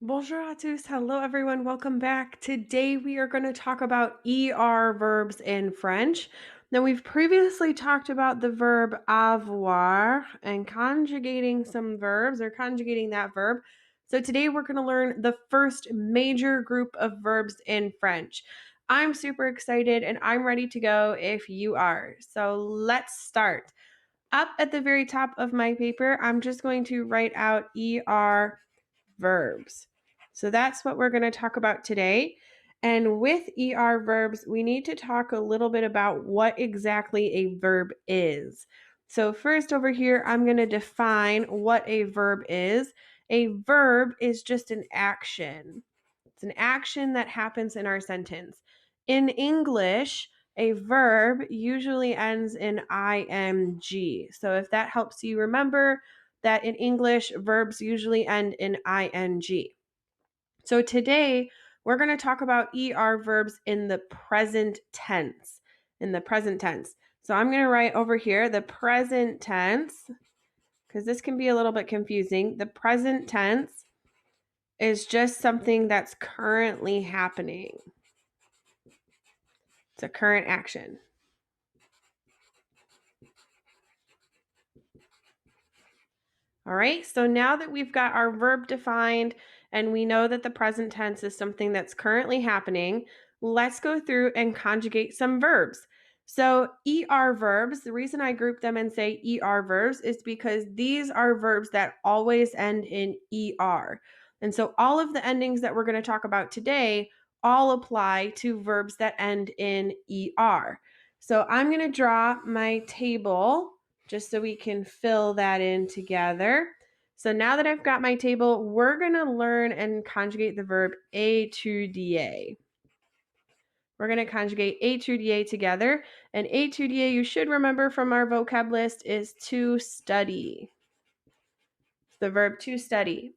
Bonjour à tous. Hello, everyone. Welcome back. Today we are going to talk about ER verbs in French. Now, we've previously talked about the verb avoir and conjugating some verbs or conjugating that verb. So, today we're going to learn the first major group of verbs in French. I'm super excited and I'm ready to go if you are. So, let's start. Up at the very top of my paper, I'm just going to write out ER verbs. So that's what we're going to talk about today. And with ER verbs, we need to talk a little bit about what exactly a verb is. So first over here, I'm going to define what a verb is. A verb is just an action. It's an action that happens in our sentence. In English, a verb usually ends in ing. So if that helps you remember that in English, verbs usually end in ing. So today, we're going to talk about ER verbs in the present tense. In the present tense. So I'm going to write over here the present tense, because this can be a little bit confusing. The present tense is just something that's currently happening. It's a current action. All right, so now that we've got our verb defined and we know that the present tense is something that's currently happening, let's go through and conjugate some verbs. So ER verbs, the reason I group them and say ER verbs is because these are verbs that always end in ER. And so all of the endings that we're going to talk about today all apply to verbs that end in ER. So I'm going to draw my table just so we can fill that in together. So now that I've got my table, we're going to learn and conjugate the verb étudier. We're going to conjugate étudier together. And étudier, you should remember from our vocab list, is to study. The verb to study.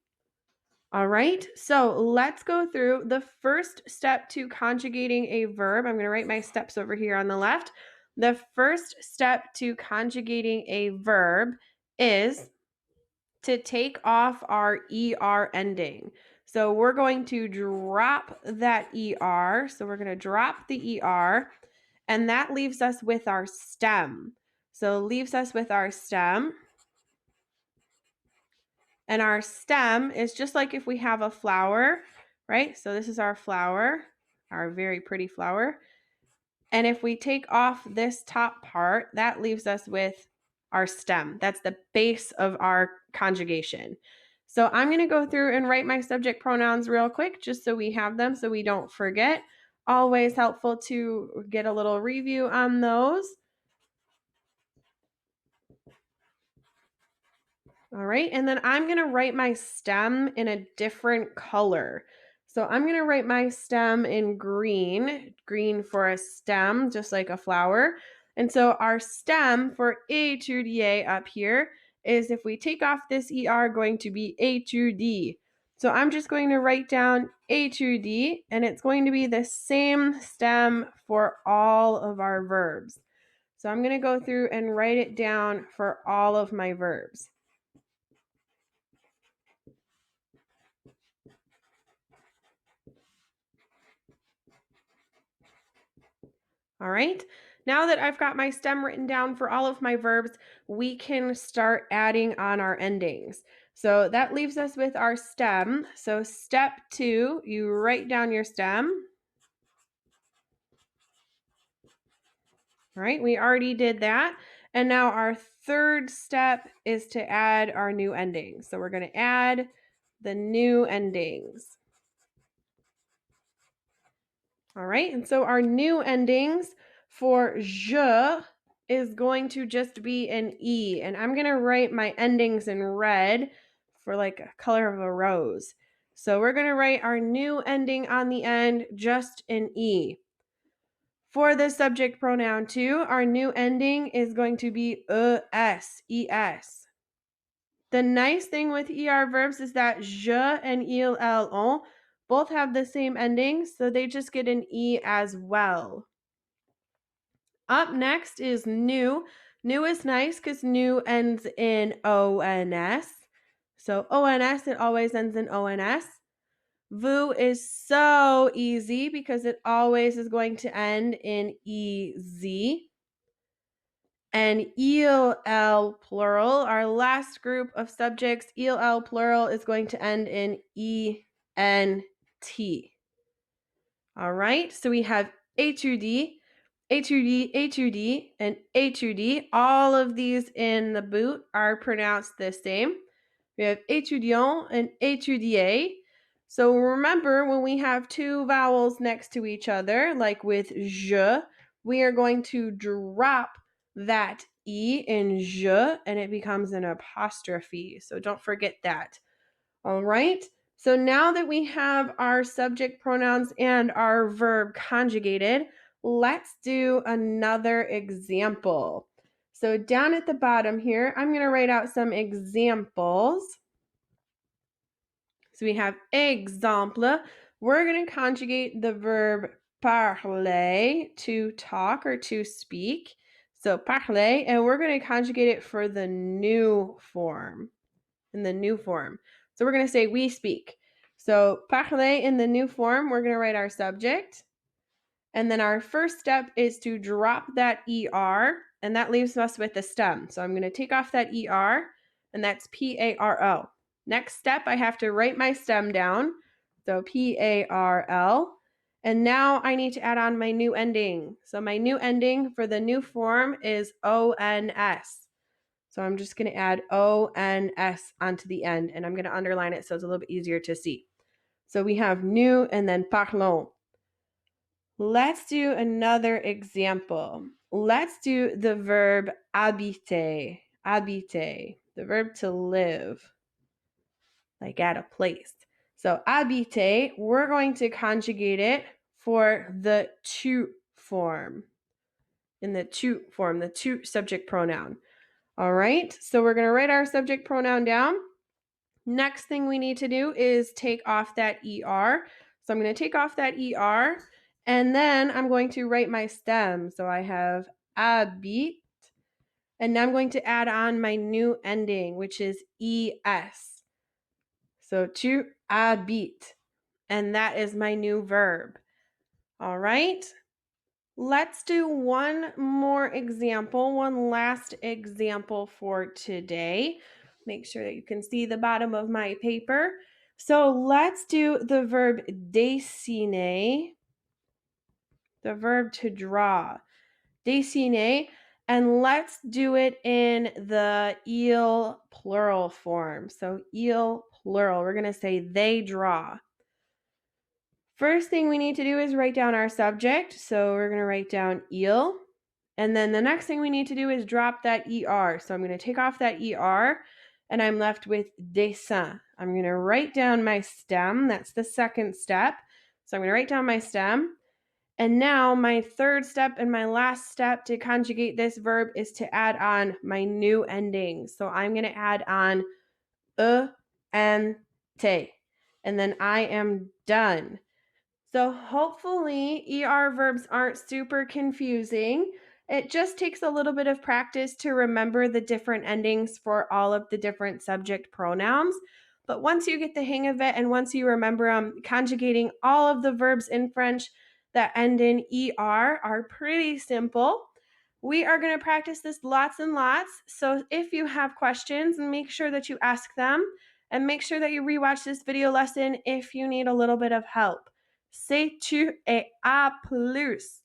All right, so let's go through the first step to conjugating a verb. I'm going to write my steps over here on the left. The first step to conjugating a verb is to take off our ER ending. So we're going to drop that ER. So we're going to drop the ER, and that leaves us with our stem. So leaves us with our stem. And our stem is just like if we have a flower, right? So this is our flower, our very pretty flower. And if we take off this top part, that leaves us with our stem. That's the base of our conjugation. So I'm going to go through and write my subject pronouns real quick, just so we have them so we don't forget. Always helpful to get a little review on those. All right, and then I'm going to write my stem in a different color. So I'm going to write my stem in green for a stem, just like a flower. And so our stem for étudier up here is, if we take off this ER, going to be étudie. So I'm just going to write down étudie, and it's going to be the same stem for all of our verbs. So I'm going to go through and write it down for all of my verbs. All right, now that I've got my stem written down for all of my verbs, we can start adding on our endings. So that leaves us with our stem. So step 2, you write down your stem. All right, we already did that. And now our third step is to add our new endings. So we're going to add the new endings. All right, and so our new endings for je is going to just be an E, and I'm going to write my endings in red for like a color of a rose. So we're going to write our new ending on the end just an E. For the subject pronoun too, our new ending is going to be es. The nice thing with ER verbs is that je and il, elle, on both have the same ending, so they just get an E as well. Up next is new. New is nice because new ends in ONS. So ONS, it always ends in ONS. Vous is so easy because it always is going to end in EZ. And il, elle, plural, our last group of subjects, il, elle, plural is going to end in ENT. All right, so we have étudier, étudier, étudier, and étudier. All of these in the boot are pronounced the same. We have étudiant and étudier. So remember, when we have two vowels next to each other, like with je, we are going to drop that E in je, and it becomes an apostrophe. So don't forget that. All right. So now that we have our subject pronouns and our verb conjugated, let's do another example. So down at the bottom here, I'm going to write out some examples. So we have exemple. We're going to conjugate the verb parler, to talk or to speak. So parler, and we're going to conjugate it for the new form. In the new form. So we're going to say we speak. So parler in the new form, we're going to write our subject. And then our first step is to drop that ER, and that leaves us with the stem. So I'm going to take off that ER, and that's PARO. Next step, I have to write my stem down. So PARL. And now I need to add on my new ending. So my new ending for the new form is ONS. So I'm just going to add ONS onto the end, and I'm going to underline it so it's a little bit easier to see. So we have nous and then parlons. Let's do another example. Let's do the verb habiter. Habiter, the verb to live, like at a place. So habiter, we're going to conjugate it for the tu form. In the tu form, the tu subject pronoun. All right, so we're going to write our subject pronoun down. Next thing we need to do is take off that ER. So I'm going to take off that ER, and then I'm going to write my stem. So I have habit, and now I'm going to add on my new ending, which is ES. So tu habite, and that is my new verb. All right. Let's do one more example, one last example for today. Make sure that you can see the bottom of my paper. So let's do the verb dessiner, the verb to draw, dessiner, and let's do it in the il plural form. So il plural, we're going to say they draw. First thing we need to do is write down our subject. So we're going to write down il. And then the next thing we need to do is drop that ER. So I'm going to take off that ER, and I'm left with dessin. I'm going to write down my stem. That's the second step. So I'm going to write down my stem. And now my third step and my last step to conjugate this verb is to add on my new ending. So I'm going to add on e and te. And then I am done. So hopefully ER verbs aren't super confusing. It just takes a little bit of practice to remember the different endings for all of the different subject pronouns. But once you get the hang of it and once you remember conjugating all of the verbs in French that end in ER are pretty simple. We are going to practice this lots and lots. So if you have questions, make sure that you ask them, and make sure that you rewatch this video lesson if you need a little bit of help. C'est tu et à plus.